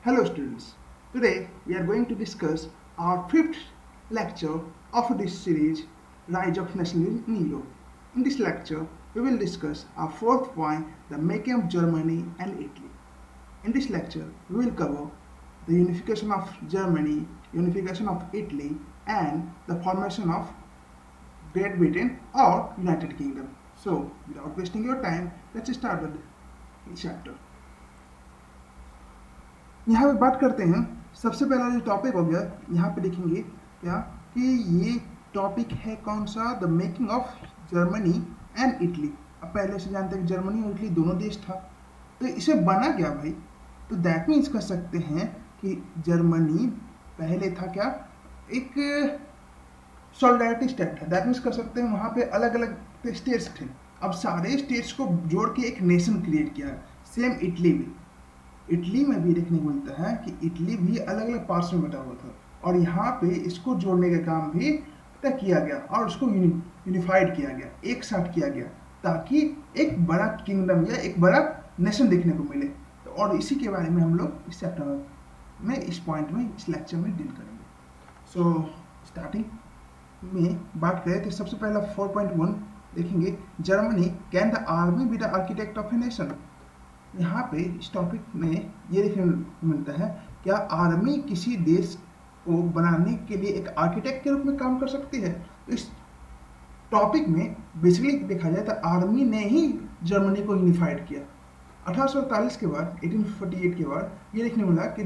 Hello students, today we are going to discuss our fifth lecture of this series, Rise of Nationalism in Europe. In this lecture, we will discuss our fourth point, the making of Germany and Italy. In this lecture, we will cover the unification of Germany, unification of Italy, and the formation of Great Britain or United Kingdom. So, without wasting your time, let's start with the chapter. यहाँ पे बात करते हैं। सबसे पहला जो topic हो गया, यहाँ पे देखेंगे क्या कि ये टॉपिक है कौन सा, the making of Germany and Italy. अब पहले से जानते हैं कि जर्मनी और इटली दोनों देश था, तो इसे बना क्या भाई, तो दैट मीन्स कर सकते हैं कि जर्मनी पहले था क्या, एक सॉलिडारिटी स्टेट था। दैट मीन्स कर सकते हैं वहाँ पे अलग अलग स्टेट्स थे, अब सारे स्टेट्स को जोड़ के एक नेशन क्रिएट किया। सेम इटली भी, इटली में भी देखने को मिलता है कि इटली भी अलग अलग पार्ट्स में बटा हुआ था, और यहाँ पे इसको जोड़ने का काम भी तय किया गया और उसको यूनिफाइड किया गया, एक साथ किया गया, ताकि एक बड़ा किंगडम या एक बड़ा नेशन देखने को मिले। तो और इसी के बारे में हम लोग इस चैप्टर में, इस पॉइंट में, इस लेक्चर में डील करेंगे। सो स्टार्टिंग में बात करें तो सबसे पहला 4.1 देखेंगे, Germany can the army be the architect of a nation. यहाँ पे इस टॉपिक में ये देखने को मिलता है, क्या आर्मी किसी देश को बनाने के लिए एक आर्किटेक्ट के रूप में काम कर सकती है। तो इस टॉपिक में बेसिकली देखा जाए तो आर्मी ने ही जर्मनी को यूनिफाइड किया। 1848 के बाद, 1848 के बाद ये देखने मिला कि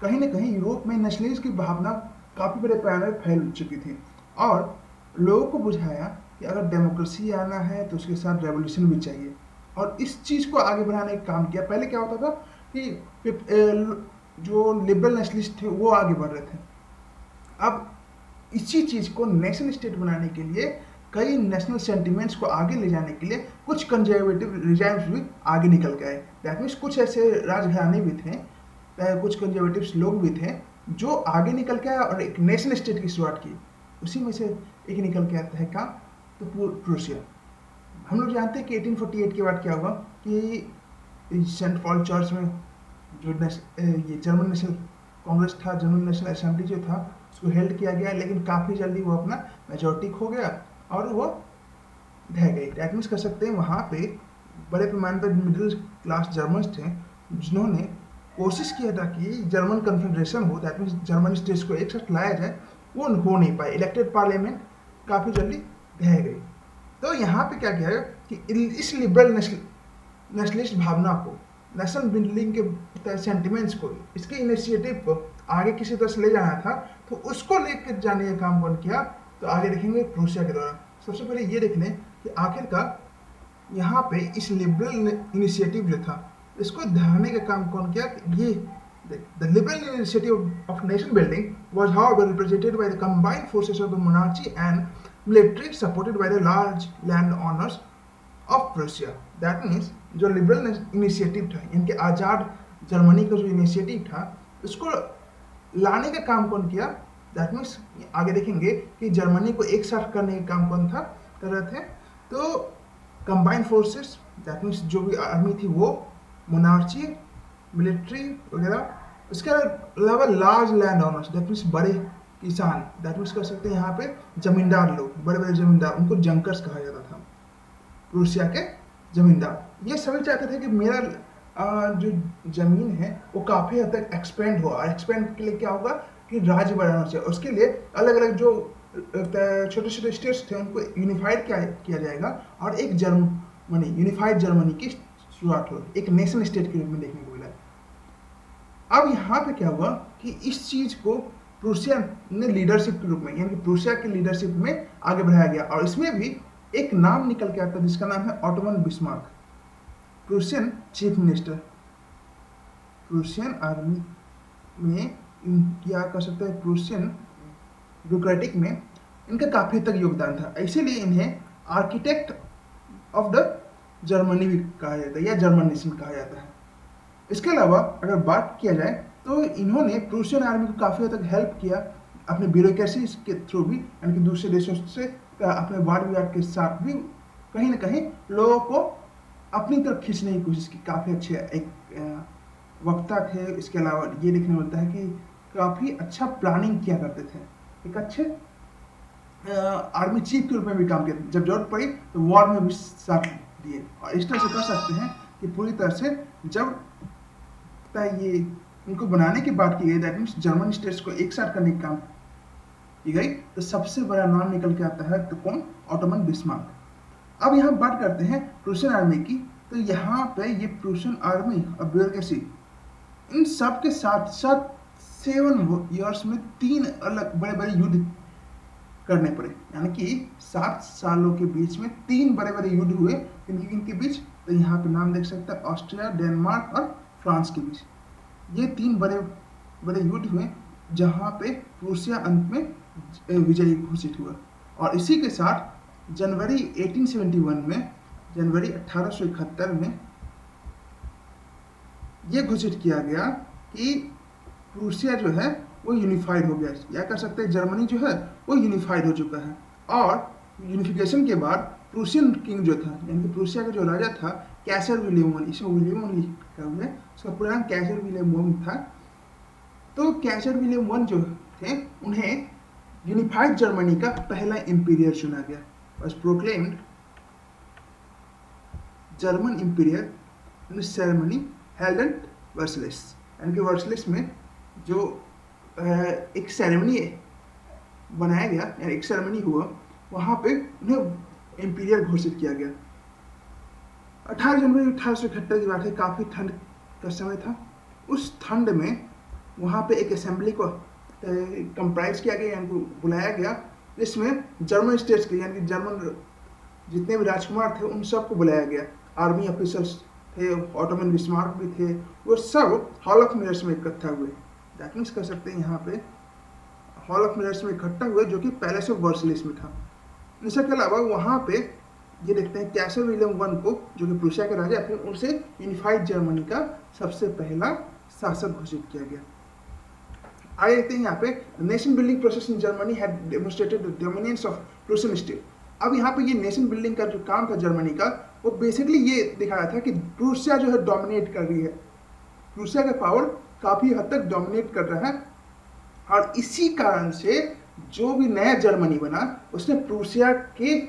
कहीं ना कहीं यूरोप में नेशनलिज्म की भावना काफ़ी बड़े पैमाने पर फैल चुकी थी, और लोगों को बुझाया कि अगर डेमोक्रेसी आना है तो उसके साथ रेवोल्यूशन भी चाहिए, और इस चीज़ को आगे बढ़ाने का काम किया। पहले क्या होता था कि जो लिबरल नेशनलिस्ट थे वो आगे बढ़ रहे थे, अब इसी चीज़ को नेशन स्टेट बनाने के लिए, कई नेशनल सेंटिमेंट्स को आगे ले जाने के लिए कुछ कंजर्वेटिव रिजाइम्स भी आगे निकल के आए। दैट मीन्स कुछ ऐसे राजघराने भी थे, कुछ कंजर्वेटिव लोग भी थे जो आगे निकल के आए और एक नेशन स्टेट की शुरुआत की। उसी में से एक निकल के आता है क्या, तो प्रूसिया। हम लोग जानते हैं कि 1848 के बाद क्या हुआ कि सेंट पॉल चर्च में जो ये जर्मन नेशनल कांग्रेस था, जर्मन नेशनल असेंबली जो था, उसको हेल्ड किया गया, लेकिन काफ़ी जल्दी वो अपना मेजोरिटी खो गया और वो ढह गई। दैट मीन्स कर सकते हैं वहाँ पे बड़े पैमाने पर मिडिल क्लास जर्मन्स थे जिन्होंने कोशिश किया था कि जर्मन कन्फेडरेशन हो, दैट मीन्स जर्मन स्टेट्स को एक साथ लाया जाए, वो हो नहीं पाए। इलेक्टेड पार्लियामेंट काफ़ी जल्दी ढह गई। तो यहाँ पे क्या किया है कि इस लिबरल नेशनलिस्ट भावना को, नेशनल बिल्डिंग के सेंटिमेंट्स को, इसके इनिशिएटिव को आगे किसी तरह से ले जाना था, तो उसको लेकर जाने का काम कौन किया, तो आगे देखेंगे प्रूसिया के द्वारा। सबसे पहले ये देख लें कि आखिरकार यहाँ पे इस लिबरल इनिशिएटिव जो था, इसको ध्याने का काम कौन किया। ये the liberal initiative of nation building was however represented by the combined forces of the monarchy and military supported by the large landowners of Prussia. That means जो लिबरल इनिशिएटिव था, इनके आज़ाद जर्मनी का जो इनिशिएटिव था, उसको लाने का काम कौन किया। दैट मीन्स आगे देखेंगे कि जर्मनी को एक साथ करने का काम कौन था, कर रहे थे। तो कंबाइंड फोर्सेस, दैट मीन्स जो भी आर्मी थी वो, मोनार्ची, मिलिट्री वगैरह, उसके अलावा large land owners, that means बड़े किसान, दैट मीन्स कर सकते हैं यहाँ पे जमींदार लोग, बड़े बड़े जमींदार, उनको जंकर्स कहा जाता था, प्रूसिया के जमींदार। ये सभी चाहते थे कि मेरा जो ज़मीन है वो काफ़ी हद तक एक्सपेंड हो, और एक्सपेंड के लिए क्या होगा कि राज्य बढ़ाना चाहिए। उसके लिए अलग अलग जो छोटे छोटे स्टेट्स थे उनको यूनिफाइड किया जाएगा, और एक जर्मनी, यूनिफाइड जर्मनी की शुरुआत हो, एक नेशन स्टेट के रूप में देखने को मिला। अब यहाँ पे क्या हुआ कि इस चीज़ को प्रूसिया ने लीडरशिप के रूप में, यानी कि प्रूसिया की लीडरशिप में आगे बढ़ाया गया, और इसमें भी एक नाम निकल के आता है जिसका नाम है Ottoman Bismarck, Prussian chief minister. Prussian army में क्या कर सकते हैं, प्रूसियन ब्यूरोक्रेटिक में इनका काफ़ी हद तक योगदान था, इसीलिए इन्हें आर्किटेक्ट ऑफ द जर्मनी भी कहा जाता है या जर्मन नेशन कहा जाता है। इसके अलावा अगर बात किया जाए तो इन्होंने प्रूसियन आर्मी को काफ़ी हद तक हेल्प किया अपने ब्यूरोक्रेसी के थ्रू भी, यानी कि दूसरे देशों से अपने वाद विवाद के साथ भी कहीं ना कहीं लोगों को अपनी तरफ खींचने की कोशिश की। काफ़ी अच्छे एक वक्ता थे। इसके अलावा ये देखने मिलता है कि काफ़ी अच्छा प्लानिंग किया करते थे, एक अच्छे आर्मी चीफ के रूप में भी काम किया, जब जरूरत पड़ी तो वॉर में भी साथ दिए। और इस तरह से कर सकते हैं कि पूरी तरह से जब ये इनको बनाने की बात की गई, दैट मीन्स जर्मन स्टेट्स को एक साथ करने का काम की गई, तो सबसे बड़ा नाम निकल के आता है तो कौन? Ottoman Bismarck. अब यहाँ बात करते हैं प्रूशियन आर्मी की, तो यहाँ पे ये प्रूशियन आर्मी और ब्यूरोक्रेसी इन सब के साथ साथ 7 ईयर्स में 3 अलग बड़े बड़े युद्ध करने पड़े, यानी कि 7 सालों के बीच में 3 बड़े बड़े युद्ध हुए। किनके बीच? तो यहाँ पे नाम देख सकते हैं, ऑस्ट्रिया, डेनमार्क और फ्रांस के बीच ये 3 बड़े बड़े युद्ध हुए, जहाँ पे प्रूसिया अंत में विजयी घोषित हुआ। और इसी के साथ जनवरी 1871 में, जनवरी 1871 में ये घोषित किया गया कि प्रूसिया जो है वो यूनिफाइड हो गया, या कह सकते हैं जर्मनी जो है वो यूनिफाइड हो चुका है। और यूनिफिकेशन के बाद प्रूसियन किंग जो था, यानी कि प्रूसिया का जो राजा था, कैसर विलियम वन, इसमें विलियम वन लिखा हुआ है, उसका पूरा नाम कैसर विलियम वन था। तो कैसर विलियम वन जो थे, उन्हें यूनिफाइड जर्मनी का पहला इंपीरियर चुना गया, was proclaimed German imperial in ceremony held at Versailles. यानी कि वर्सलिस में जो एक सेरेमनी बनाया गया, यानी एक सेरेमनी हुआ, वहाँ पे उन्हें इंपीरियर घोषित किया गया। 18 जनवरी 1871 की बात है, काफ़ी ठंड का समय था। उस ठंड में वहाँ पे एक असेंबली को कंप्राइज किया गया, यानी बुलाया गया, जिसमें जर्मन स्टेट्स के, यानी कि जर्मन जितने भी राजकुमार थे उन सबको बुलाया गया। आर्मी ऑफिसर्स थे, ऑटोमन बिस्मार्क भी थे, वो सब हॉल ऑफ मिरर्स में इकट्ठा हुए। दैट मीन्स कर सकते हैं यहाँ पे हॉल ऑफ मिरर्स में इकट्ठा हुए, जो कि पैलेस ऑफ वर्सलिस में था। इसके अलावा वहाँ पे ये देखते हैं कैसर विलियम वन को, जो कि प्रूसिया के राजा थे, उनसे यूनिफाइड जर्मनी का सबसे पहला शासक घोषित किया गया। आगे देखते हैं यहाँ पे nation building process in Germany had demonstrated the dominance of Prussian state. अब यहाँ पे ये नेशन बिल्डिंग का जो काम था जर्मनी का, वो बेसिकली ये दिखाया था कि प्रूसिया जो है डोमिनेट कर रही है, प्रूसिया का पावर काफ़ी हद तक डोमिनेट कर रहा है। और इसी कारण से जो भी नया जर्मनी बना, उसमें प्रूसिया के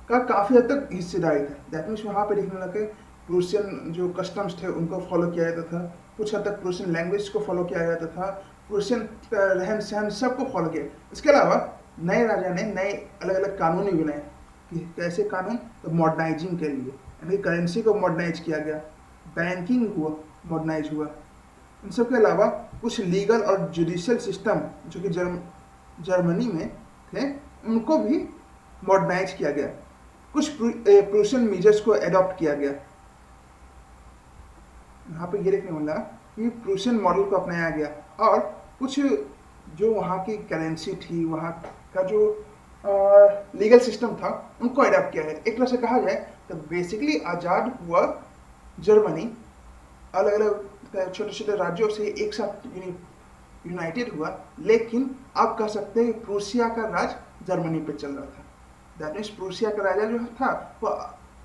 का काफ़ी हद तक हिस्सेदारी था। दैट मीन्स वहाँ पे देखने लगे प्रूसियन जो कस्टम्स थे उनको फॉलो किया जाता था, कुछ हद तक प्रूसियन लैंग्वेज को फॉलो किया जाता था, प्रूसियन रहन सहन सबको फॉलो किया। इसके अलावा नए राजा ने नए अलग अलग कानून भी बनाए। कैसे कानून? तो मॉडर्नाइजिंग के लिए, यानी करेंसी को मॉडर्नाइज किया गया, बैंकिंग हुआ, मॉडर्नाइज हुआ। इन सब के अलावा कुछ लीगल और जुडिशियल सिस्टम जो कि जर्मनी में थे, उनको भी मॉडर्नाइज किया गया। कुछ प्रूसियन मेजर्स को एडॉप्ट किया गया। यहाँ पे ये देखने मिला कि प्रूसियन मॉडल को अपनाया गया, और कुछ जो वहाँ की करेंसी थी, वहाँ का जो लीगल सिस्टम था, उनको एडॉप्ट किया गया। एक तरह से कहा जाए तो बेसिकली आज़ाद हुआ जर्मनी अलग अलग छोटे छोटे राज्यों से एक साथ यूनाइटेड हुआ, लेकिन आप कह सकते हैं प्रूसिया का राज जर्मनी पे चल रहा था। दैट मीन्स प्रूसिया का राजा जो था वो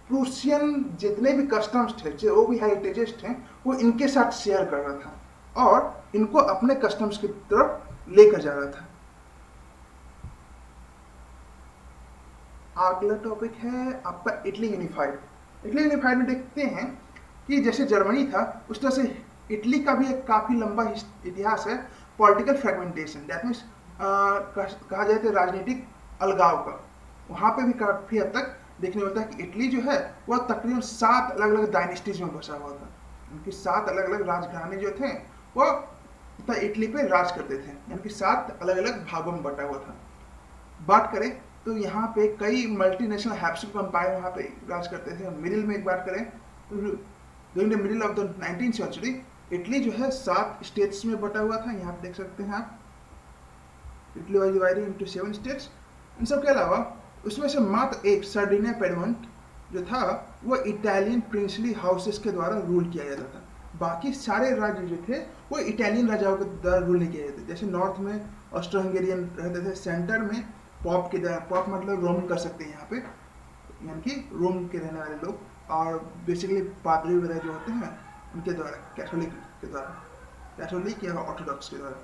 प्रूसियन जितने भी कस्टम्स थे, जो भी हेरिटेजेस थे, वो इनके साथ शेयर कर रहा था और इनको अपने कस्टम्स की तरफ लेकर जा रहा था। अगला टॉपिक है आपका इटली यूनिफाइड। इटली यूनिफाइड में देखते हैं कि जैसे जर्मनी था, उस तरह से इटली का भी एक काफ़ी लंबा इतिहास है पॉलिटिकल फ्रेगमेंटेशन। दैट मीन्स कहा जाए तो राजनीतिक अलगाव का। वहाँ पे भी काफ़ी हद तक देखने मिलता है कि इटली जो है वह तकरीबन 7 अलग अलग डायनेस्टीज में बसा हुआ था। उनकी 7 अलग अलग राजघराने जो थे वह इटली पे राज करते थे, यानी कि 7 अलग अलग भागों में बटा हुआ था। बात करें तो यहाँ पे कई मल्टीनेशनल हैप्सुक एम्पायर वहाँ पे राज करते थे। मिडिल में एक बात करें तो during the middle of the 19th century Italy जो है 7 स्टेट्स में बटा हुआ था। यहाँ पे देख सकते हैं आप, Italy was divided into 7 states. इन सब के अलावा उसमें से मात्र एक सर्डिनिया पेडमोंट जो था वो इटालियन प्रिंसली हाउसेस के द्वारा रूल किया जाता था। बाकी सारे राज्य जो थे वो इटालियन राजाओं के द्वारा रूल नहीं किए जाते। जैसे नॉर्थ में ऑस्ट्रो हंगेरियन रहते थे, सेंटर में पॉप के द्वारा, पॉप मतलब रोम कर सकते हैं यहाँ पे, यानी कि रोम के रहने वाले लोग, और बेसिकली पादरी वगैरह जो होते हैं उनके द्वारा, कैथोलिक के द्वारा, कैथोलिक या ऑर्थोडॉक्स के द्वारा।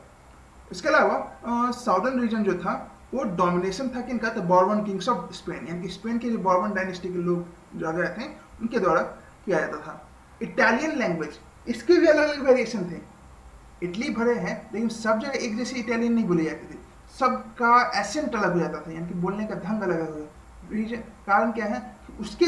इसके अलावा साउदर्न रीजन जो था वो डोमिनेशन था किनका, तो बॉर्बन किंग्स ऑफ स्पेन, यानी कि स्पेन के जो बॉर्बन डायनेस्टी के लोग जो गए थे उनके द्वारा किया जाता था। इटालियन लैंग्वेज, इसके भी अलग अलग वेरिएशन थे। इटली भरे हैं लेकिन सब जगह एक जैसी इटालियन नहीं बोली जाती थी, सबका एसेंट अलग हो जाता था, यानी कि बोलने का ढंग अलग हो जाता। रीजन कारण क्या है, उसके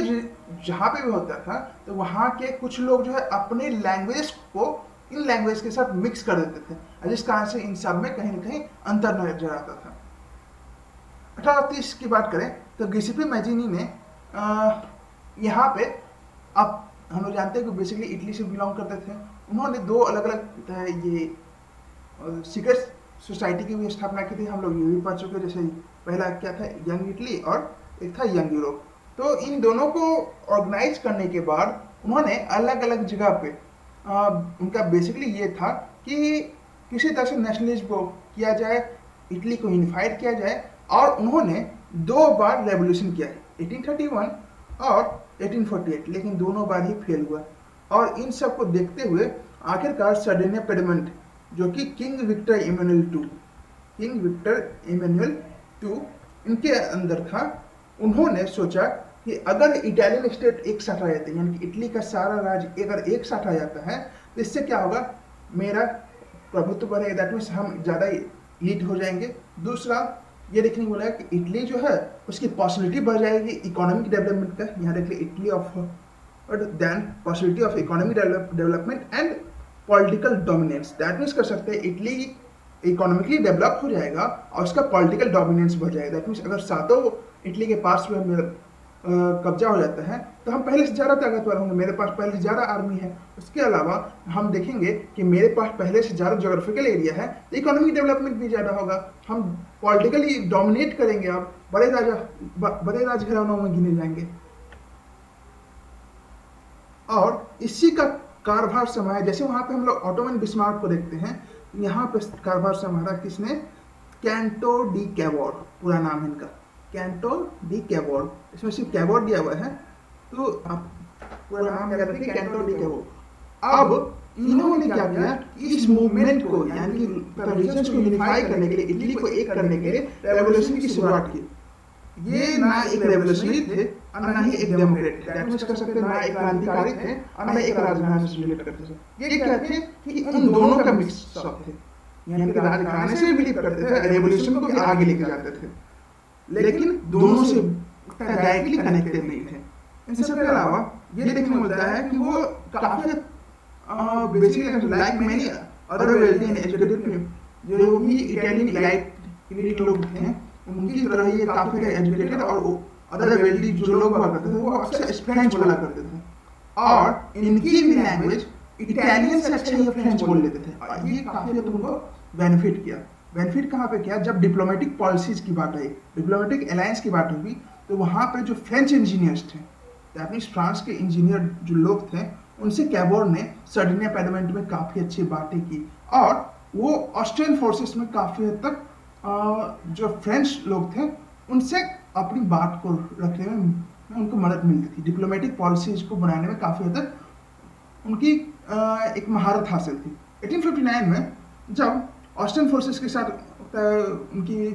जहाँ पे भी होता था तो वहाँ के कुछ लोग जो है अपने लैंग्वेज को इन लैंग्वेज के साथ मिक्स कर देते थे, जिस कारण से इन सब में कहीं ना कहीं अंतर नजर आता था। 1830 की बात करें तो गिउसेप्पे मैजिनी ने यहाँ पे, अब हम लोग जानते हैं कि बेसिकली इटली से बिलोंग करते थे, उन्होंने दो अलग अलग ये सीक्रेट सोसाइटी की भी स्थापना की थी। हम लोग ये भी पढ़ चुके, जैसे पहला क्या था, यंग इटली, और एक था यंग यूरोप। तो इन दोनों को ऑर्गेनाइज करने के बाद उन्होंने अलग अलग जगह पे उनका बेसिकली ये था कि किसी तरह से नेशनलिज्म को किया जाए, इटली को यूनिफाइड किया जाए, और उन्होंने 2 बार रेवोल्यूशन किया है, 1831 और 1848, लेकिन दोनों बार ही फेल हुआ। और इन सब को देखते हुए आखिरकार सर्डिनिया पेडमेंट, जो कि किंग विक्टर इमैनुअल टू इनके अंदर था, उन्होंने सोचा कि अगर इटालियन स्टेट एक साथ आ जाते हैं, यानी कि इटली का सारा राज्य अगर एक साथ आ जाता है तो इससे क्या होगा, मेरा प्रभुत्व बढ़ेगा, दैट मीन्स हम ज़्यादा लीड हो जाएंगे। दूसरा ये देखने को मिला कि इटली जो है उसकी पॉसिबिलिटी बढ़ जाएगी इकोनॉमिक डेवलपमेंट का, यहाँ देख लिया Italy of then possibility of economic development and political dominance, that means कर सकते हैं इटली इकोनॉमिकली डेवलप हो जाएगा और उसका पॉलिटिकल डोमिनेंस बढ़ जाएगा। दैट मीन्स अगर सातों इटली के पास में कब्जा हो जाता है तो हम पहले से ज़्यादा ताकतवर होंगे, मेरे पास पहले से ज़्यादा आर्मी है। उसके अलावा हम देखेंगे कि मेरे पास पहले से ज़्यादा जोग्राफिकल एरिया है, तो इकोनॉमिक डेवलपमेंट भी ज़्यादा होगा, हम पॉलिटिकली डोमिनेट करेंगे, आप बड़े राजघरानों में गिने जाएंगे। और इसी का कारभार संभाला, जैसे वहाँ पे हम लोग ऑटोमन बिस्मार्क को देखते हैं, यहाँ पे कारभार संभाला किसने, कैंटो डी कैबोर, पूरा नाम है इनका कैंटो डी कैबोर, इसमें सिर्फ कैबोर दिया हुआ है, तो आप पूरा नाम क्या करते हैं, कैंटो डी कैबोर। अब इन्होंने क्या किया, इस मूवमेंट को यानी कि रीजन्स को यूनिफाई करने के लिए, इटली को एक करने के लिए रेवोल्यूशन की शुरुआत की। ये ना एक रेवोल्यूशनरी थे और ना ही एक डेमोक्रेट थे, दैट मींस कर सकते हैं ना एक क्रांतिकारी थे और ना एक राजघराने से रिलेट करते थे। ये क्या थे कि उन दोनों का मिक्स अप थे, यानी कि राजघराने से बिलीव करते थे, रेवोल्यूशन को भी आगे लेके जाते थे, लेकिन दोनों से डायरेक्टली कनेक्टेड नहीं थे। इन सब के अलावा ये देखने को मिलता है कि वो काफी basically like many other wealthy and educated people, जो भी इटालियन इलाइट लोग थे, उनकी तरह ये काफी एजुकेटेड और अदर वेल्दी जो लोग हुआ करते थे वो अक्सर फ्रेंच बोला करते थे, और इनकी भी लैंग्वेज इटालियन से अच्छा ये फ्रेंच बोल लेते थे, और ये काफी तुमको बेनिफिट किया। बेनिफिट कहाँ पे किया, जब डिप्लोमेटिक पॉलिसीज की बात आई, डिप्लोमेटिक अलायंस की बात हुई, तो वहाँ पे जो फ्रेंच इंजीनियर्स थे, दैट मीन्स फ्रांस के इंजीनियर जो लोग थे, उनसे कैबोर ने सर्डिनिया पेडमेंट में काफ़ी अच्छी बातें की, और वो ऑस्ट्रियन फोर्सेस में काफ़ी हद तक जो फ्रेंच लोग थे उनसे अपनी बात को रखने में उनको मदद मिलती थी, डिप्लोमेटिक पॉलिसीज को बनाने में काफ़ी हद तक उनकी एक महारत हासिल थी। 1859 में जब ऑस्ट्रियन फोर्सेस के साथ उनकी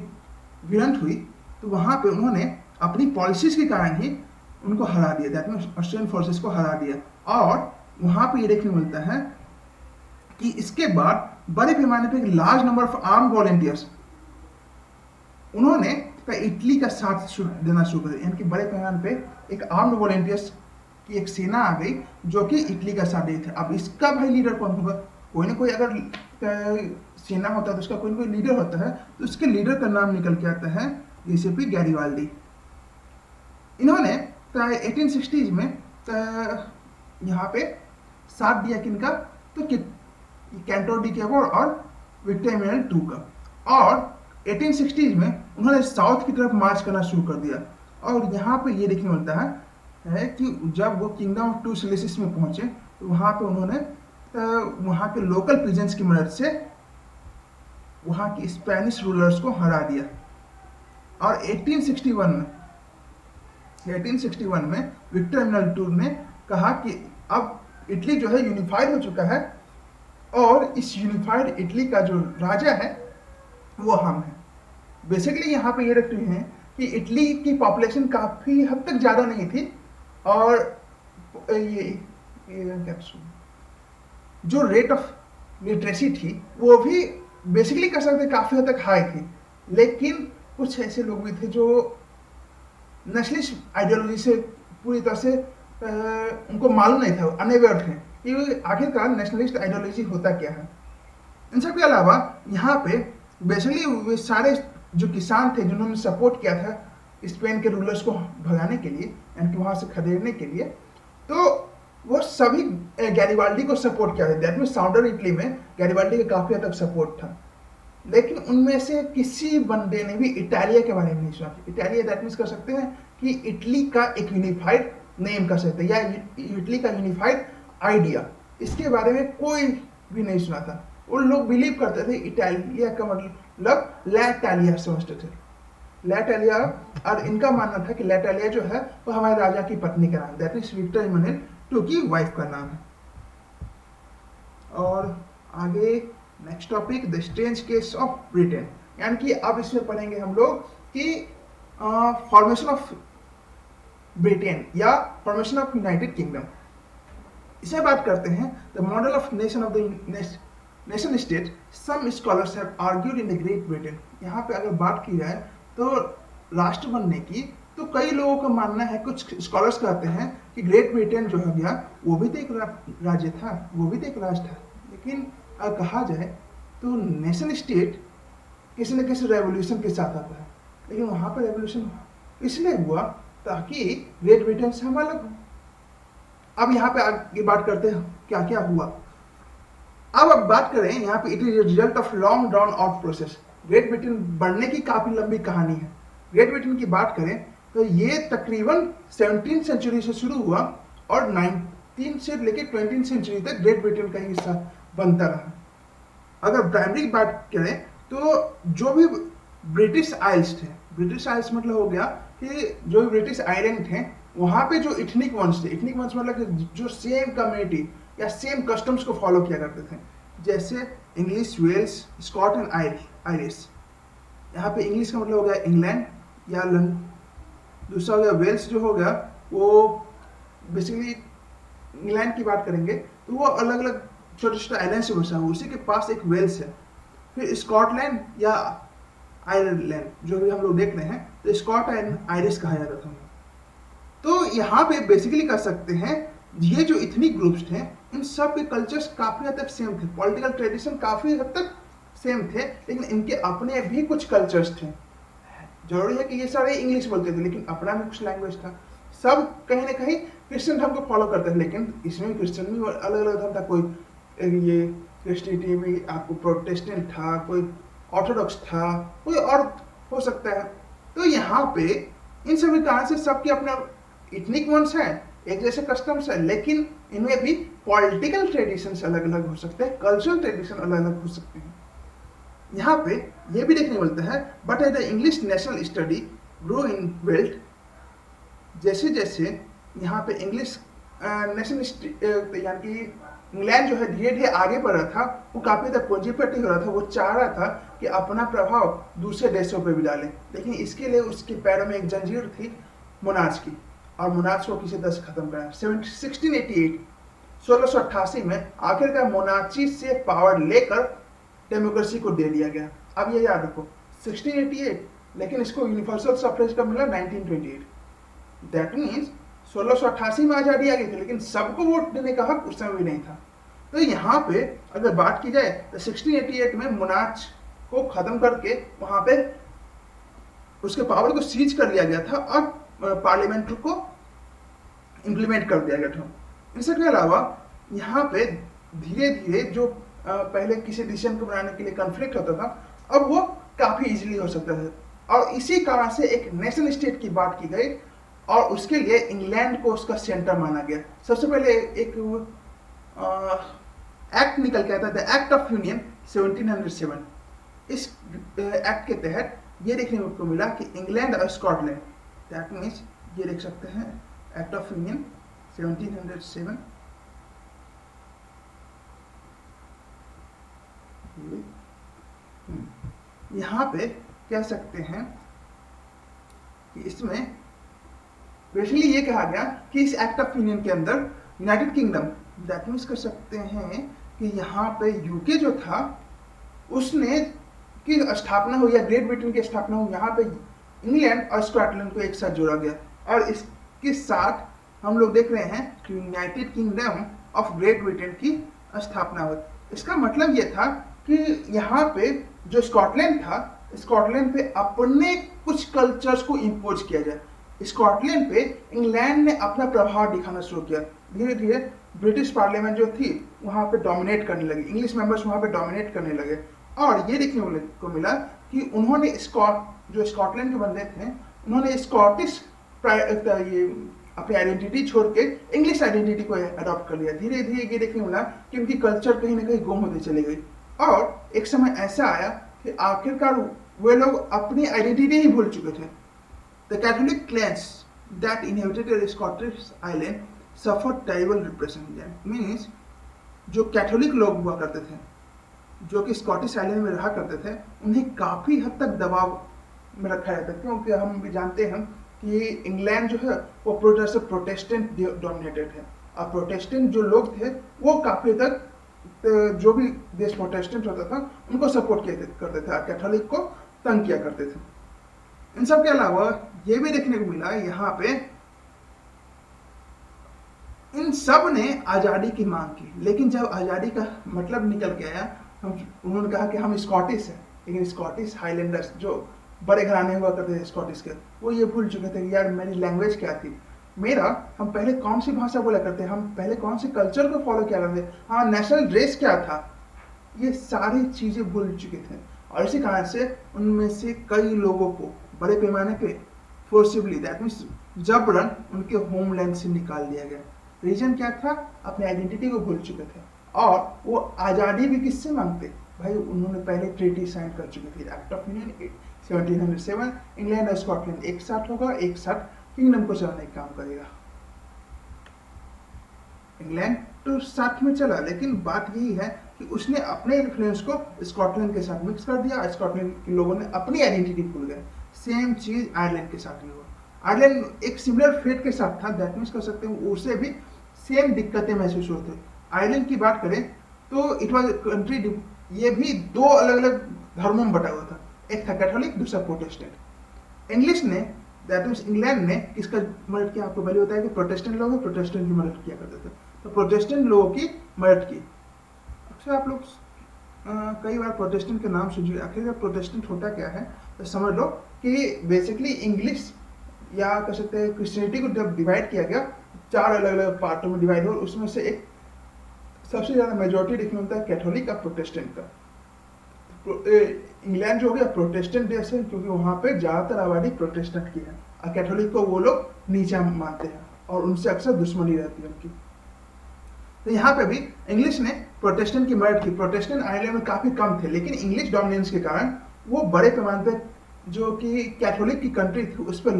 भिड़ंत हुई, तो वहाँ पे उन्होंने अपनी पॉलिसीज के कारण ही उनको हरा दिया, दैट मीन्स ऑस्ट्रियन फोर्सेस को हरा दिया। और वहाँ पे ये देखने को मिलता है कि इसके बाद बड़े पैमाने पे एक large number of arm volunteers उन्होंने इटली का साथ देना शुरू कर दिया, यानी कि बड़े पैमाने पे एक आर्म्ड वॉलेंटियर्स की एक सेना आ गई जो कि इटली का साथ देते थे। अब इसका भाई लीडर कौन होगा, कोई ना कोई अगर सेना होता है तो उसका कोई ना कोई लीडर होता है, तो उसके लीडर का नाम निकल के आता है गिउसेप्पे गैरिबाल्डी। इन्होंने 1860s में यहाँ पे साथ दिया किनका, तो कैंटो डी कैबोर और विक्टर इमैनुअल टू का, और 1860s में उन्होंने साउथ की तरफ मार्च करना शुरू कर दिया। और यहाँ पे ये देखने मिलता है कि जब वो किंगडम ऑफ टू सिलिसिस में पहुंचे तो वहाँ पे उन्होंने वहाँ के लोकल पीजेंट्स की मदद से वहाँ की स्पेनिश रूलर्स को हरा दिया। और 1861 में विक्टर इमैनुअल टू ने कहा कि अब इटली जो है यूनिफाइड हो चुका है, और इस यूनिफाइड इटली का जो राजा है वो हम हैं। बेसिकली यहाँ पे ये रखते हैं कि इटली की पॉपुलेशन काफ़ी हद तक ज़्यादा नहीं थी, और ये क्या जो रेट ऑफ लिटरेसी थी वो भी बेसिकली कह सकते काफ़ी हद तक हाई थी, लेकिन कुछ ऐसे लोग भी थे जो नेशनलिस्ट आइडियोलॉजी से पूरी तरह से उनको मालूम नहीं था, अनअवेयर थे कि आखिरकार नेशनलिस्ट आइडियोलॉजी होता क्या है। इन सब के अलावा यहाँ पे बेसिकली वे सारे जो किसान थे जिन्होंने सपोर्ट किया था स्पेन के रूलर्स को भगाने के लिए, यानी कि वहाँ से खदेड़ने के लिए, तो वो सभी गैरिबाल्डी को सपोर्ट किया था। दैट मीन साउदर्न इटली में गैरिबाल्डी का काफ़ी हद तक सपोर्ट था, लेकिन उनमें से किसी बंदे ने भी इटालिया के बारे में नहीं सुना। इटालिया दैट मीन्स कर सकते हैं कि इटली का एक यूनिफाइड नेम कर सकते हैं, या इटली का यूनिफाइड आइडिया, इसके बारे में कोई भी नहीं सुना था। उन लोग बिलीव करते थे इटालिया का मतलब लैटालिया समझते थे, लैटालिया, और इनका मानना था कि लैटालिया जो है वो हमारे राजा की पत्नी का नाम, that means Victor Emmanuel II की वाइफ का नाम है। और आगे next topic the strange case of Britain, यानी कि अब इसमें पढ़ेंगे हम लोग कि फॉर्मेशन ऑफ ब्रिटेन या फॉर्मेशन ऑफ यूनाइटेड किंगडम। इसे बात करते हैं the model of nation of the nation state, some scholars have argued in the Great Britain. यहाँ पे अगर बात की जाए तो राष्ट्र बनने की, तो कई लोगों का मानना है, कुछ स्कॉलर्स कहते हैं कि ग्रेट ब्रिटेन जो हो गया वो भी तो एक राज्य था, वो भी तो एक राष्ट्र था। लेकिन अगर कहा जाए तो नेशन स्टेट किसी न किसी रेवोल्यूशन के साथ आता है, लेकिन वहाँ पर रेवोल्यूशन इसलिए हुआ ताकि ग्रेट ब्रिटेन से हम अलग हों। अब यहाँ पे आगे बात करते हैं क्या क्या हुआ। अब बात करें यहाँ पे it is result of long drawn out process. Great Britain बढ़ने की काफ़ी लंबी कहानी है। ग्रेट ब्रिटेन की बात करें तो ये तकरीबन 17th सेंचुरी से शुरू हुआ और 19 से लेकर 20th सेंचुरी तक ग्रेट ब्रिटेन का हिस्सा बनता रहा। अगर प्राइमरी बात करें तो जो भी ब्रिटिश आइल्स थे, ब्रिटिश आइल्स मतलब हो गया कि जो भी ब्रिटिश आइलैंड थे वहाँ पे जो इथनिक वंश थे, इथनिक वंश मतलब जो सेम कम्युनिटी या सेम कस्टम्स को फॉलो किया करते थे, जैसे English, Wales, Scot and Irish. यहाँ पे इंग्लिश का मतलब हो गया इंग्लैंड या लंदन, दूसरा हो गया वेल्स जो हो गया वो बेसिकली इंग्लैंड की बात करेंगे तो वो अलग अलग छोटे छोटे आइलैंड से बसा हुआ, उसी के पास एक वेल्स है। फिर स्कॉटलैंड या आयरलैंड जो भी हम लोग देख रहे हैं तो स्कॉट एंड आयरिश कहा जाता था। तो यहाँ पे बेसिकली कर सकते हैं ये जो इथनिक ग्रुप्स थे इन सब के कल्चर्स काफ़ी हद तक सेम थे, पॉलिटिकल ट्रेडिशन काफ़ी हद तक सेम थे, लेकिन इनके अपने भी कुछ कल्चर्स थे। जरूरी है कि ये सारे इंग्लिश बोलते थे लेकिन अपना भी कुछ लैंग्वेज था। सब कहीं ना कहीं क्रिश्चियन धर्म को फॉलो करते थे, लेकिन इसमें क्रिश्चियन भी अलग अलग धर्म था। कोई ये क्रिश्चियनिटी भी आपको प्रोटेस्टेंट था, कोई ऑर्थोडॉक्स था, कोई और हो सकता है। तो यहाँ पे इन सभी कारण से सबके अपना इथनिक वंश है, एक जैसे कस्टम्स है, लेकिन इनमें भी पॉलिटिकल ट्रेडिशंस अलग अलग हो सकते हैं, कल्चरल ट्रेडिशन अलग अलग हो सकते हैं। यहाँ पे ये भी देखने मिलता है but as the English national study grow in wealth, जैसे जैसे यहाँ पे इंग्लिश नेशनल यानी कि इंग्लैंड जो है धीरे धीरे आगे बढ़ रहा था, वो काफ़ी ज़्यादा पूंजीपति हो रहा था, वो चाह रहा था कि अपना प्रभाव दूसरे देशों पर भी डाले, लेकिन इसके लिए उसके पैरों में एक जंजीर थी मोनार्च की, और मोनार्च को किसी तरह से खत्म करना। 1688 में आखिरकार मोनार्ची से पावर लेकर डेमोक्रेसी को दे दिया गया। अब ये याद रखो 1688, लेकिन इसको यूनिवर्सल सफरेज कब मिला 1928। दैट मीन्स 1688 में आज़ादी आ गई थी, लेकिन सबको वोट देने का हक उस समय भी नहीं था। तो यहाँ पे अगर बात की जाए तो 1688 में मोनार्च को खत्म करके वहाँ पे उसके पावर को सीज कर लिया गया था और पार्लियामेंट को इम्प्लीमेंट कर दिया गया था। इसके अलावा यहाँ पे धीरे धीरे जो पहले किसी डिसीजन को बनाने के लिए कॉन्फ्लिक्ट होता था, अब वो काफ़ी इजीली हो सकता है, और इसी कारण से एक नेशनल स्टेट की बात की गई और उसके लिए इंग्लैंड को उसका सेंटर माना गया। सबसे पहले एक एक्ट निकल के आता था, द एक्ट ऑफ यूनियन 1707। इस एक्ट के तहत ये देखने को मिला कि इंग्लैंड और स्कॉटलैंड, दैट मीन्स ये देख सकते हैं एक्ट ऑफ यूनियन 1707, यहाँ पे कह सकते हैं कि इसमें बेसिकली ये कहा गया कि इस एक्ट ऑफ यूनियन के अंदर यूनाइटेड किंगडम, दैट मीन्स कर सकते हैं कि यहाँ पे यूके जो था उसने की स्थापना हुई या ग्रेट ब्रिटेन की स्थापना हुई, यहाँ पे इंग्लैंड और स्कॉटलैंड को एक साथ जोड़ा गया और इसके साथ हम लोग देख रहे हैं कि United kingdom of great Britain की स्थापना हुई। इसका मतलब ये था कि यहाँ पे जो स्कॉटलैंड था, स्कॉटलैंड पे अपने कुछ कल्चर्स को इम्पोज किया जाए। स्कॉटलैंड पे इंग्लैंड ने अपना प्रभाव दिखाना शुरू किया। धीरे धीरे ब्रिटिश पार्लियामेंट जो थी वहाँ पे डोमिनेट करने लगी, इंग्लिश मेंबर्स वहाँ पे डोमिनेट करने लगे और ये देखने को मिला कि उन्होंने जो स्कॉटलैंड के बंदे थे उन्होंने स्कॉटिश ये अपनी आइडेंटिटी छोड़ के इंग्लिश आइडेंटिटी को अडॉप्ट कर लिया। धीरे धीरे ये देखने मिला कि उनकी कल्चर कहीं ना कहीं गुम होती चली गई और एक समय ऐसा आया कि आखिरकार वे लोग अपनी आइडेंटिटी ही भूल चुके थे। The Catholic clans that inhabited the Scottish island suffered terrible repression. That means जो कैथोलिक लोग हुआ करते थे, जो कि स्कॉटिश आइलैंड में रहा करते थे, उन्हें काफ़ी हद तक दबाव में रखा जाता है, क्योंकि हम भी जानते हैं कि इंग्लैंड जो है वो प्रोटेस्टेंट डोमिनेटेड है और प्रोटेस्टेंट जो लोग थे वो काफ़ी हद तक जो भी देश प्रोटेस्टेंट होता था उनको सपोर्ट करते थे और कैथोलिक को तंग किया करते थे। इन सब के अलावा ये भी देखने को मिला यहाँ पे इन सब ने आज़ादी की मांग की, लेकिन जब आज़ादी का मतलब निकल के आया उन्होंने कहा कि हम स्कॉटिश हैं, लेकिन स्कॉटिश हाईलैंडर्स जो बड़े घराने हुआ करते थे स्कॉटिश के, वो ये भूल चुके थे कि यार मेरी लैंग्वेज क्या थी, हम पहले कौन सी भाषा बोला करते, हम पहले कौन से कल्चर को फॉलो किया करते, हाँ नेशनल ड्रेस क्या था, ये सारी चीज़ें भूल चुके थे। और इसी कारण से उनमें से कई लोगों को बड़े पैमाने पे फोर्सिबली, दैट मीन्स जबरन उनके होमलैंड से निकाल दिया गया। रीजन क्या था? अपने आइडेंटिटी को भूल चुके थे और वो आज़ादी भी किससे मांगते भाई, उन्होंने पहले ट्रीटी साइन कर चुके थे, एक्ट ऑफ यूनियन 1707। इंग्लैंड और स्कॉटलैंड एक साथ होगा, एक साथ किंगडम को चलाने का काम करेगा। इंग्लैंड तो साथ में चला, लेकिन बात यही है कि उसने अपने इन्फ्लुएंस को स्कॉटलैंड के साथ मिक्स कर दिया। स्कॉटलैंड के लोगों ने अपनी आइडेंटिटी भूल गए। सेम चीज आयरलैंड के साथ भी हुआ। आयरलैंड एक सिमिलर फेट के साथ था, दैट मीन्स कर सकते हैं उसे भी सेम दिक्कतें महसूस होती। आयरलैंड की बात करें तो इट वॉज कंट्री, ये भी दो अलग अलग धर्मों में बटा हुआ था, एक था कैथोलिक, दूसरा प्रोटेस्टेंट। इंग्लिश ने, दैट मीन्स इंग्लैंड ने किसका मदद किया? आपको पहले होता है कि प्रोटेस्टेंट लोग प्रोटेस्टेंट की मदद किया करते थे, तो प्रोटेस्टेंट लोगों की मदद की। अक्सर आप लोग कई बार प्रोटेस्टेंट के नाम सुनिए, आखिर प्रोटेस्टेंट होता क्या है तो समझ लो कि बेसिकली इंग्लिश या कह सकते हैं क्रिश्चियनिटी को जब डिवाइड किया गया, चार अलग अलग पार्टों में डिवाइड हो, उसमें से एक सबसे ज़्यादा मेजोरिटी देखने मिलता है कैथोलिक और प्रोटेस्टेंट का। इंग्लैंड जो हो गया प्रोटेस्टेंट देश है, क्योंकि वहाँ पे ज़्यादातर आबादी प्रोटेस्टेंट की है और कैथोलिक को वो लोग नीचा मानते हैं और उनसे अक्सर दुश्मनी रहती है उनकी। तो यहाँ पे भी इंग्लिश ने प्रोटेस्टेंट की मदद की। प्रोटेस्टेंट आयरलैंड में काफ़ी कम थे, लेकिन इंग्लिश डोमिनेंस के कारण वो बड़े पैमाने पे जो कि कैथोलिक की कंट्री थी उस पर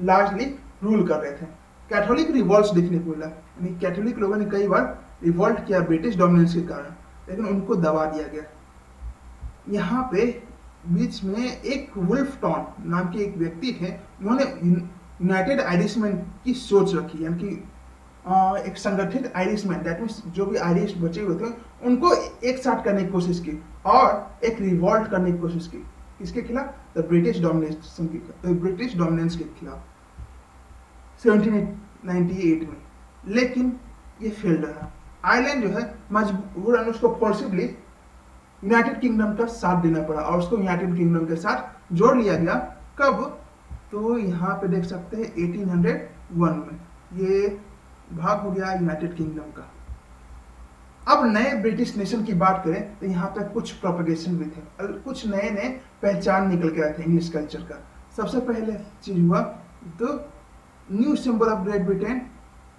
लार्जली रूल कर रहे थे। कैथोलिक रिवॉल्ट्स देखने को मिला, यानी कैथोलिक लोगों ने कई बार रिवॉल्ट किया ब्रिटिश डोमिनेंस के कारण, लेकिन उनको दबा दिया गया। यहाँ पे बीच में एक वुल्फ टॉन नाम के एक व्यक्ति थे, उन्होंने यूनाइटेड आयरिशमैन की सोच रखी, यानी कि एक संगठित आयरिशमैन, दैट मीन्स जो भी आयरिश बचे हुए थे उनको एक साथ करने की कोशिश की और एक रिवॉल्ट करने की कोशिश की। किसके खिलाफ? द ब्रिटिश डोमिनेंस के खिलाफ 1798 में। लेकिन ये फेल रहा। आयरलैंड जो है मजबूरन उसको फोर्सिबली यूनाइटेड किंगडम का साथ देना पड़ा और उसको यूनाइटेड किंगडम के साथ जोड़ लिया गया। कब? तो यहाँ पे देख सकते हैं 1801 में ये भाग हो गया यूनाइटेड किंगडम का। अब नए ब्रिटिश नेशन की बात करें तो यहाँ पे कुछ प्रोपेगेशन भी थे, कुछ नए नए पहचान निकल के आए थे इंग्लिश कल्चर का। सबसे पहले चीज हुआ तो new symbol of great Britain,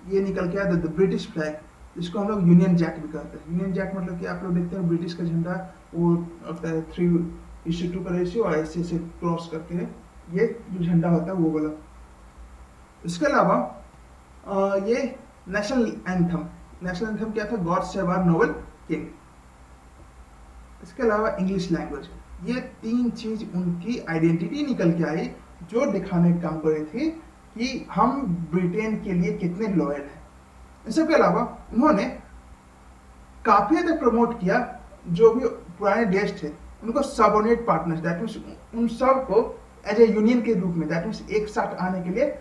ये निकल के आया द ब्रिटिश फ्लैग, जिसको हम लोग यूनियन जैक भी कहते हैं। यूनियन जैक मतलब कि आप लोग देखते हैं ब्रिटिश का झंडा वो होता है 3:2 का रेशियो और ऐसे ऐसे क्रॉस करके ये जो झंडा होता है वो वाला। इसके अलावा ये नेशनल एंथम क्या था? God save our noble king. इसके अलावा इंग्लिश लैंग्वेज, ये 3 चीज़ उनकी आइडेंटिटी निकल के आई, जो दिखाने का काम कर रही थी कि हम ब्रिटेन के लिए कितने लॉयल हैं। इन सब के अलावा उन्होंने काफ़ी हद तक प्रमोट किया जो भी पुराने देश थे उनको सबऑर्डिनेट पार्टनर्स, दैट मीन्स उन सब को एज ए यूनियन के रूप में, दैट मीन्स एक साथ आने के लिए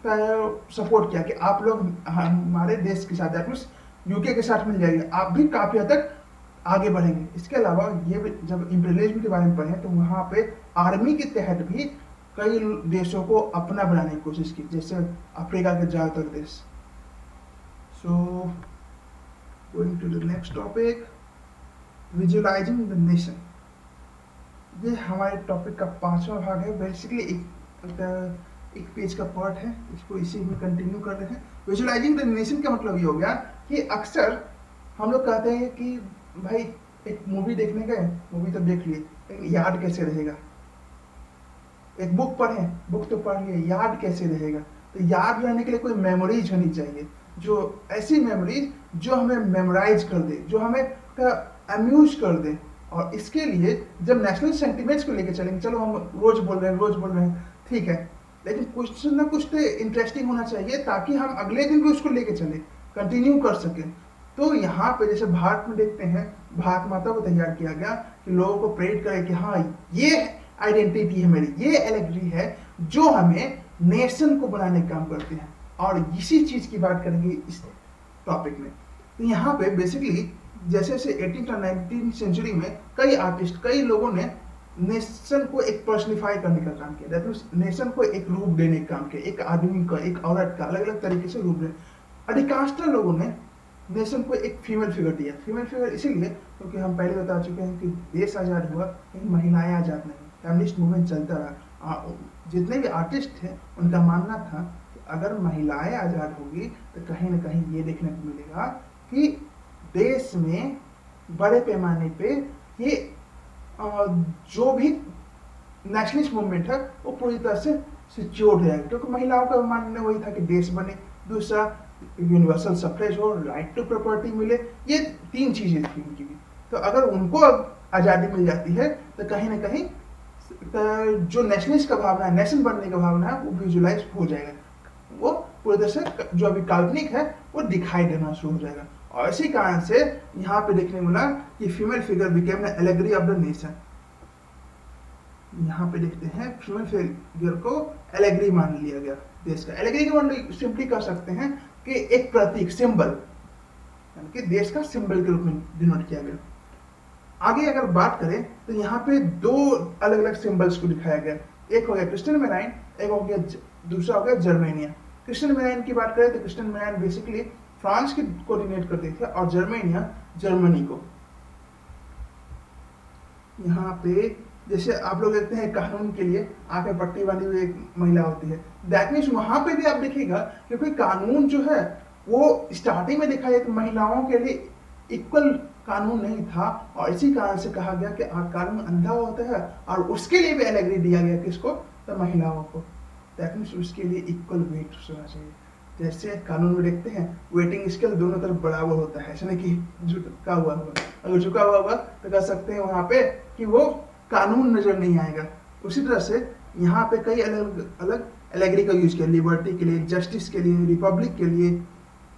सपोर्ट किया कि आप लोग हमारे देश के साथ, दैट मीन्स यूके के साथ मिल जाएंगे, आप भी काफ़ी हद तक आगे बढ़ेंगे। इसके अलावा ये जब इम्पीरियलिज्म के बारे में पढ़े तो वहाँ पे आर्मी के तहत भी कई देशों को अपना बनाने की कोशिश की, जैसे अफ्रीका के ज़्यादातर देश। So going to the next topic, visualising the nation. ये हमारे टॉपिक का 5वां भाग है। बेसिकली एक पेज का पार्ट है, इसको इसी में कंटिन्यू कर रहे हैं। विजुअलाइजिंग द नेशन का मतलब ये हो गया कि अक्सर हम लोग कहते हैं कि भाई एक मूवी देखने गए, मूवी तो देख लिए, लेकिन याद कैसे रहेगा। एक बुक पढ़े, बुक तो पढ़ लिए, याद कैसे रहेगा। तो याद रहने के लिए कोई मेमोरीज होनी चाहिए, जो ऐसी मेमोरीज जो हमें मेमोराइज कर दे, जो हमें अम्यूज कर दे। और इसके लिए जब नेशनल सेंटिमेंट्स को लेकर चलेंगे, चलो हम रोज बोल रहे हैं, ठीक है, लेकिन कुछ ना कुछ तो इंटरेस्टिंग होना चाहिए ताकि हम अगले दिन भी उसको लेके चले, कंटिन्यू कर सकें। तो यहाँ पे जैसे भारत में देखते हैं, भारत माता को तैयार किया गया कि लोगों को प्रेरित करे कि हाँ ये आइडेंटिटी है मेरी, ये एलेगरी है जो हमें नेशन को बनाने का काम करते हैं। और इसी चीज की बात करेंगे इस टॉपिक में। तो यहाँ पे बेसिकली जैसे जैसे 18th और 19th सेंचुरी में कई आर्टिस्ट, कई लोगों ने नेशन को एक पर्सनिफाई करने का काम किया, दैट मींस नेशन को एक रूप देने का काम किया, एक आदमी का, एक औरत का अलग अलग तरीके से रूप दे। अधिकांशतः लोगों ने नेशन को एक फीमेल फिगर दिया। फीमेल फिगर इसीलिए क्योंकि हम पहले बता चुके हैं कि देश आज़ाद हुआ लेकिन महिलाएं आज़ाद नहीं, फेमिनिस्ट मूवमेंट चलता रहा। जितने भी आर्टिस्ट थे उनका मानना था कि अगर महिलाएं आज़ाद होगी तो कहीं ना कहीं ये देखने को मिलेगा कि देश में बड़े पैमाने पे ये जो भी नेशनलिस्ट मूवमेंट है वो पूरी तरह से सिक्योर हो जाएगा, क्योंकि महिलाओं का मानना वही था कि देश बने, दूसरा यूनिवर्सल सफ्रेज हो, राइट टू प्रॉपर्टी मिले, ये 3 चीजें थी उनकी भी। तो अगर उनको आज़ादी मिल जाती है तो कहीं ना कहीं जो नेशनलिस्ट का भावना है, नेशन बनने का भावना है, वो विजुलाइज हो जाएगा, वो पूरी तरह से जो अभी काल्पनिक है वो दिखाई देना शुरू हो जाएगा। और इसी कारण से यहाँ पे देखने मिला कि female figure became the allegory of the nation. यहाँ पे देखते हैं फीमेल फिगर को एलेगरी मान लिया गया देश का। एलेगरी का मतलब सिंपली कह सकते हैं कि एक प्रतीक, सिंबल, यानी कि देश का सिंबल के रूप में डिनोट किया गया। आगे अगर बात करें तो यहाँ पे 2 अलग अलग सिंबल्स को दिखाया गया। एक हो गया क्रिस्टियन मेराइन, एक हो गया दूसरा हो गया जर्मेनिया। क्रिस्टियन मेराइन की बात करें तो क्रिस्टियन मेराइन बेसिकली फ्रांस की कोऑर्डिनेट करते थे और जर्मेनिया जर्मनी को। यहाँ पे जैसे आप लोग देखते हैं कानून के लिए आंखें पट्टी वाली हुई एक महिला होती है, दैट मीन्स वहां पे भी आप देखिएगा क्योंकि कानून जो है वो स्टार्टिंग में देखा जाए तो महिलाओं के लिए इक्वल कानून नहीं था, और इसी कारण से कहा गया कि कानून अंधा होता है और उसके लिए भी एलेगरी दिया गया किसको, तो महिलाओं को। दैट मीन्स उसके लिए इक्वल वेट होना चाहिए। जैसे कानून में देखते हैं वेटिंग स्केल दोनों तरफ बराबर होता है, ऐसा नहीं कि झुका हुआ होगा। अगर झुका हुआ होगा तो कह सकते हैं वहां पे कि वो कानून नजर नहीं आएगा। उसी तरह से यहाँ पे कई अलग अलग एलेगरी का यूज किया, लिबर्टी के लिए, जस्टिस के लिए, रिपब्लिक के लिए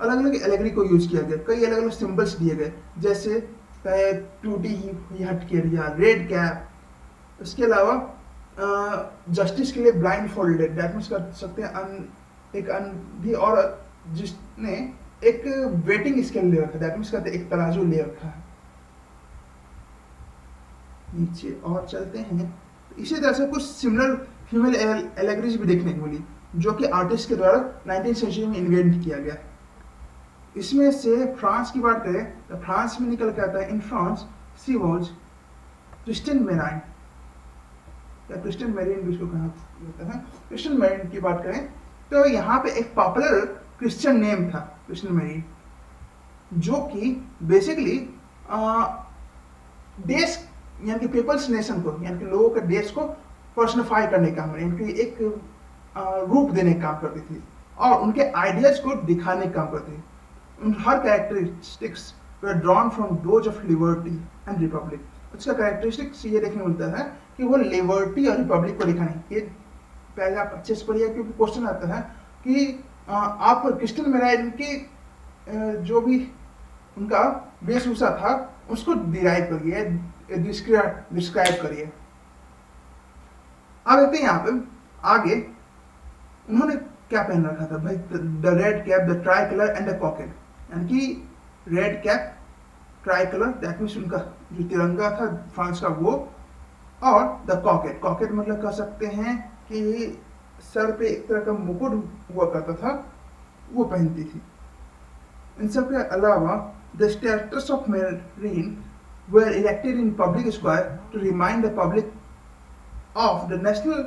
अलग अलग एलेगरी को यूज किया गया। कई अलग अलग सिंबल्स दिए गए, जैसे टूटी हट के दिया, रेड कैप। इसके अलावा जस्टिस के लिए ब्लाइंड फोल्डेड, दैट मीन्स कर सकते हैं एक अंधी औरत जिसने एक वेटिंग स्केल ले रखा है, दैट मीन्स कहते हैं एक तराजू ले रखा है। नीचे और चलते हैं तो इसी तरह से कुछ सिमिलर फीमेल एलेगरीज भी देखने को मिली जो कि आर्टिस्ट के द्वारा 19th सेंचुरी में इन्वेंट किया गया। इसमें से फ्रांस की बात करें तो फ्रांस में निकल के आता है in France she was Christian Marianne, या क्रिस्टियन मेरिन भी इसको कहा जाता है। क्रिस्टियन मेरिन की बात करें तो यहाँ पे एक पॉपुलर क्रिश्चियन नेम था क्रिस्टियन मेरिन, जो कि बेसिकली देश यानी कि पीपल्स नेशन को, यानी कि लोगों के देश को पर्सनिफाई करने का, यानी कि एक रूप देने का काम करती थी और उनके आइडियाज को दिखाने का काम करती थी। हर characteristics were drawn from those of liberty and republic, उसका कैरेक्टरिस्टिक्स ये देखने को मिलता है कि वो लिबर्टी और रिपब्लिक को लिखा नहीं। ये पहले आप अच्छे से पढ़िए, क्योंकि क्वेश्चन आता है कि आप क्रिस्टियन मेराइन की जो भी उनका वेशभूषा था उसको डिराइव करिए, डिस्क्राइब करिए। अब देखते हैं यहाँ पे आगे उन्होंने क्या पहन रखा था भाई, the red cap, the tricolour and the cockade, यानी कि red cap, tricolour that means उनका जो तिरंगा था फ्रांस का वो, और द कॉकेट, कॉकेट मतलब कह सकते हैं कि सर पे एक तरह का मुकुट हुआ करता था, वो पहनती थी। इन सब के अलावा the status of marine were erected in public square to remind the public of the national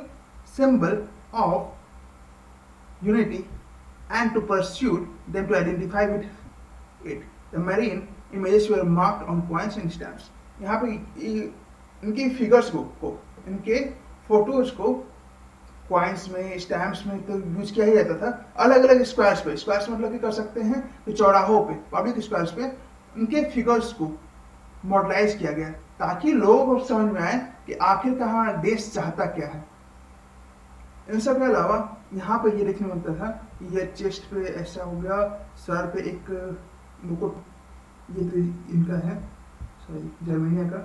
symbol of unity and to pursue them to identify with it. The marine images were marked on coins and stamps. यहाँ पे इनके figures को इनके photos को coins में, stamps में तो use किया ही जाता था। अलग अलग स्क्वायर्स पे, स्क्वायर्स मतलब कि कर सकते हैं कि चौराहों पे, पब्लिक स्क्वायर्स पे उनके फिगर्स को मॉडलाइज किया गया ताकि लोगों को समझ में आए कि आखिर कहाँ देश चाहता क्या है। इन सब के अलावा यहाँ पे ये देखने मिलता था, ये चेस्ट पे ऐसा हो गया, सर पे एक मुकुट, ये तो इनका है, सॉरी जर्मनिया का,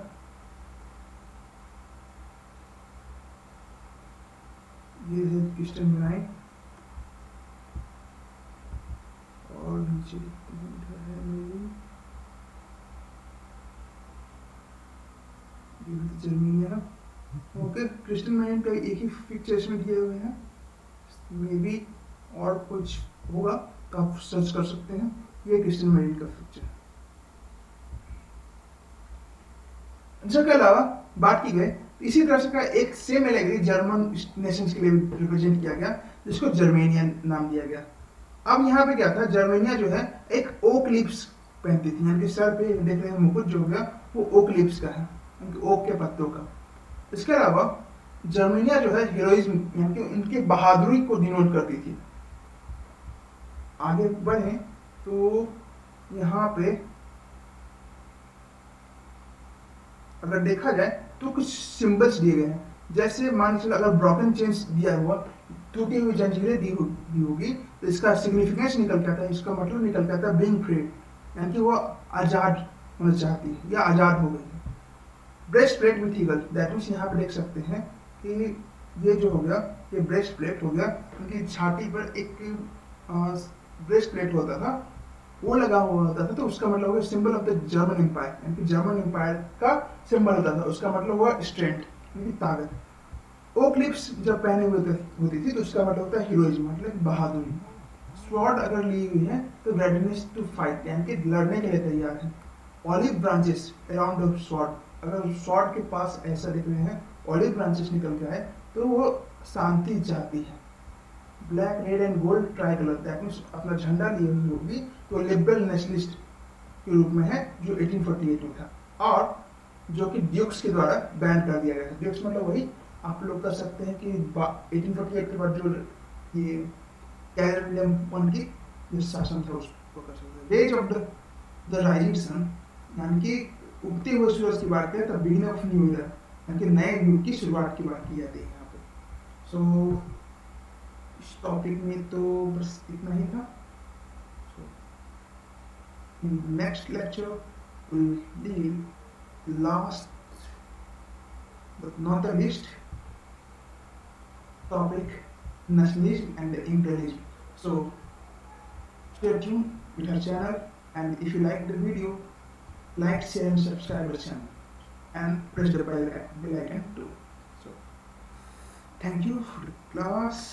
ये है क्रिस्टियन मेराइन, और नीचे जर्मनिया। ओके, क्रिस्टियन मेराइन का एक ही पिक्चर इसमें दिए हुए हैं, मे बी और कुछ होगा तो आप सर्च कर सकते हैं। ये क्रिस्टियन मेराइन का पिक्चर। इसके अलावा बात की गई इसी तरह से का एक सेम एलेगरी जर्मन नेशंस के लिए रिप्रेजेंट किया गया, जिसको जर्मेनिया नाम दिया गया। अब यहाँ पे क्या था, जर्मेनिया जो है एक ओक लीव्स पहनती थी, यानी कि सर पे देख रहे हैं मुकुट जो हो गया वो ओक लीव्स का है, ओक के पत्तों का। इसके अलावा जर्मेनिया जो है हीरोइज्म यानी कि इनकी बहादुरी को डिनोट करती थी। आगे बढ़े तो यहाँ पे अगर देखा जाए तो कुछ सिंबल्स दिए गए हैं, जैसे मान चलो अगर ब्रोकन चेन्स दिया हुआ, टूटी हुई जंजीरें दी होगी, तो इसका सिग्निफिकेंस निकल के आता है, इसका मतलब निकल के आता है बीइंग फ्री, यानी कि वो आजाद होना चाहती है या आजाद हो गई है। Breast plate with eagle, that means यहाँ पे देख सकते हैं कि ये जो हो गया ये ब्रेस्ट प्लेट हो गया, उनकी छाती पर एक ब्रेस्ट प्लेट होता था, वो लगा हुआ होता था, तो उसका मतलब हुआ symbol of the German empire, यानी कि जर्मन एम्पायर का सिंबल होता था, उसका मतलब हुआ स्ट्रेंथ यानी ताकत। ओक लिप्स जब पहने हुए होती थी तो उसका मतलब होता है हीरोइज्म, मतलब बहादुरी। स्वॉर्ड अगर ली हुई है तो रेडीनेस टू फाइट, यानी कि लड़ने के लिए तैयार है। Olive branches around the sword, अगर स्वॉर्ड के पास ऐसा दिख रहे हैं ऑलिव ब्रांचेस निकल के आए तो वो शांति चाहती है। Black red and gold try colour, that means अपना झंडा लिए हुई होगी तो लिबरल नेशनलिस्ट के रूप में है, जो 1848 में था और जो कि ड्यूक्स के द्वारा बैन कर दिया गया था। ड्यूक्स मतलब वही आप लोग कर सकते हैं कि 1848 के बाद जो ये कैरल विलियम वन की जो शासन था उसको कर सकते हैं। Rays of the rising sun, यानी कि उगते हुए सूरज की बात करें तो बिगिनिंग ऑफ न्यू ईयर, यानी कि नए युग की शुरुआत की बात की जाती है यहाँ पे। सो इस टॉपिक में तो बस इतना ही था। In next lecture we'll deal last but not the least topic, nationalism and the imperialism. So stay tuned with our channel, and if you like the video, like, share and subscribe our channel and press the bell icon too. So thank you for the class.